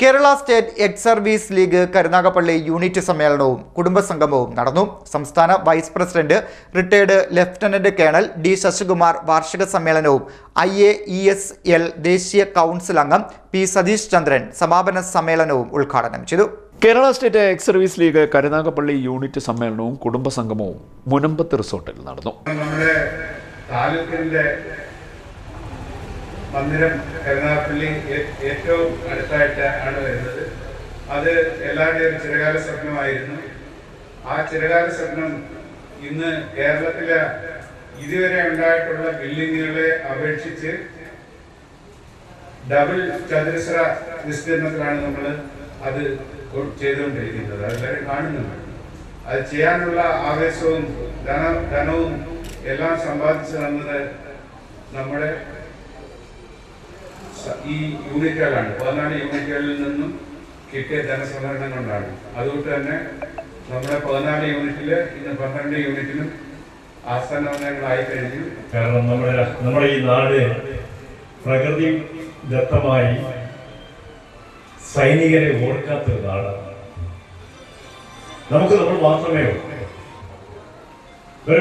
Kerala state ex service league Karunagappally unit സമ്മേളനവും കുടുംബസംഗമവും നടന്നു. സംസ്ഥാന vice president retired lieutenant colonel D Sasikumar വാർഷിക സമ്മേളനവും IAESL ദേശീയ കൗൺസിൽ അംഗം പി സതീഷ് ചന്ദ്രൻ സമാപന സമ്മേളനവും ഉദ്ഘാടനം ചെയ്തു. Kerala state ex service league Karunagappally unit സമ്മേളനവും കുടുംബസംഗമവും മുനമ്പത്ത് റിസോർട്ടിൽ നടന്നു. മന്ദിരം കരുനാഗപ്പള്ളി ഏറ്റവും അടുത്തായിട്ട് ആണ് വരുന്നത്. അത് എല്ലാവരുടെയും ഒരു ചിരകാല സ്വപ്നമായിരുന്നു. ആ ചിരകാല സ്വപ്നം ഇന്ന് കേരളത്തിലെ ഇതുവരെ ഉണ്ടായിട്ടുള്ള ബിൽഡിങ്ങുകളെ അപേക്ഷിച്ച് ഡബിൾ ചതുരശ്ര വിസ്തീർണത്തിലാണ് നമ്മൾ അത് ചെയ്തുകൊണ്ടിരിക്കുന്നത്. അതെല്ലാവരും കാണുന്നുണ്ട്. അത് ചെയ്യാനുള്ള ആവേശവും ധനവും എല്ലാം സമ്പാദിച്ചു തന്നത് നമ്മുടെ ഈ യൂണിറ്റുകളാണ്. 14 യൂണിറ്റുകളിൽ നിന്നും കിട്ടിയ ധനസംഭരണം കൊണ്ടാണ്. അതുകൊണ്ട് തന്നെ നമ്മുടെ 14 യൂണിറ്റില് ഇന്ന് 12 യൂണിറ്റിലും ആസ്ഥാനങ്ങളായി കഴിഞ്ഞു. കാരണം നമ്മുടെ ഈ നാട് പ്രകൃതി ദത്തമായി സൈനികരെ ഓർക്കാത്തൊരു നാടാണ്. നമ്മൾ മാത്രമേ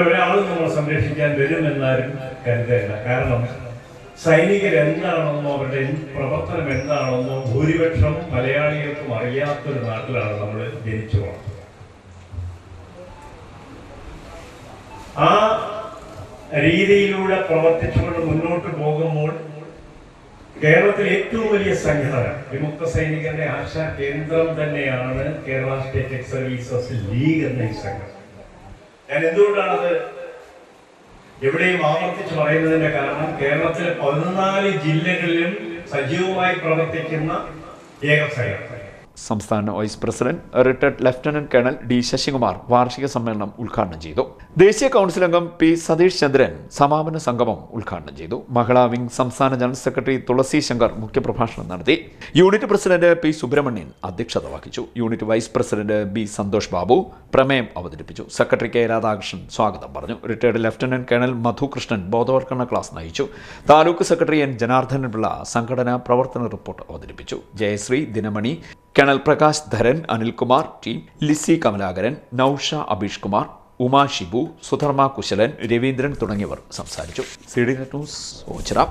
ഒരാളും നമ്മളെ സംരക്ഷിക്കാൻ വരുമെന്നാരും കരുതല്ല. കാരണം സൈനികരെന്താണെന്നോ അവരുടെ പ്രവർത്തനം എന്താണെന്നോ ഭൂരിപക്ഷം മലയാളികൾക്കും അറിയാത്തൊരു നാട്ടിലാണ് നമ്മൾ ജനിച്ചു പോകുന്നത്. ആ രീതിയിലൂടെ പ്രവർത്തിച്ചുകൊണ്ട് മുന്നോട്ട് പോകുമ്പോൾ കേരളത്തിലെ ഏറ്റവും വലിയ സംഘടന വിമുക്ത സൈനികരുടെ ആശാ കേന്ദ്രം തന്നെയാണ് Kerala state X services league എന്ന ഈ സംഘടന. ഞാൻ എന്തുകൊണ്ടാണത് എവിടെയും ആവർത്തിച്ച് പറയുന്നതിന്റെ കാരണം കേരളത്തിലെ 14 ജില്ലകളിലും സജീവമായി പ്രവർത്തിക്കുന്ന ഏക സംഘടന. സംസ്ഥാന vice president retired lieutenant colonel D Sasikumar വാർഷിക സമ്മേളനം ഉദ്ഘാടനം ചെയ്തു. ദേശീയ കൗൺസിൽ അംഗം പി സതീഷ് ചന്ദ്രൻ സമാപന സംഗമം ഉദ്ഘാടനം ചെയ്തു. മഹിളാ വിംഗ് സംസ്ഥാന ജനറൽ സെക്രട്ടറി തുളസി ശങ്കർ മുഖ്യപ്രഭാഷണം നടത്തി. യൂണിറ്റ് പ്രസിഡന്റ് പി സുബ്രഹ്മണ്യൻ അധ്യക്ഷത വഹിച്ചു. Unit vice president B Santhosh Babu പ്രമേയം അവതരിപ്പിച്ചു. സെക്രട്ടറി കെ രാധാകൃഷ്ണൻ സ്വാഗതം പറഞ്ഞു. റിട്ടയർഡ് ലഫ്റ്റനന്റ് കേണൽ മധുകൃഷ്ണൻ ബോധവൽക്കരണ ക്ലാസ് നയിച്ചു. താലൂക്ക് സെക്രട്ടറി എൻ ജനാർദ്ദനൻ പിള്ള സംഘടനാ പ്രവർത്തന റിപ്പോർട്ട് അവതരിപ്പിച്ചു. ജയശ്രീ, ദിനമണി, കേണൽ പ്രകാശ് ധരൻ, അനിൽകുമാർ ടി, ലിസി കമലാകരൻ, നൌഷ അബീഷ് കുമാർ, ഉമാ ഷിബു, സുധർമ്മ കുശലൻ, രവീന്ദ്രൻ തുടങ്ങിയവർ സംസാരിച്ചു. CDNet news Ochira.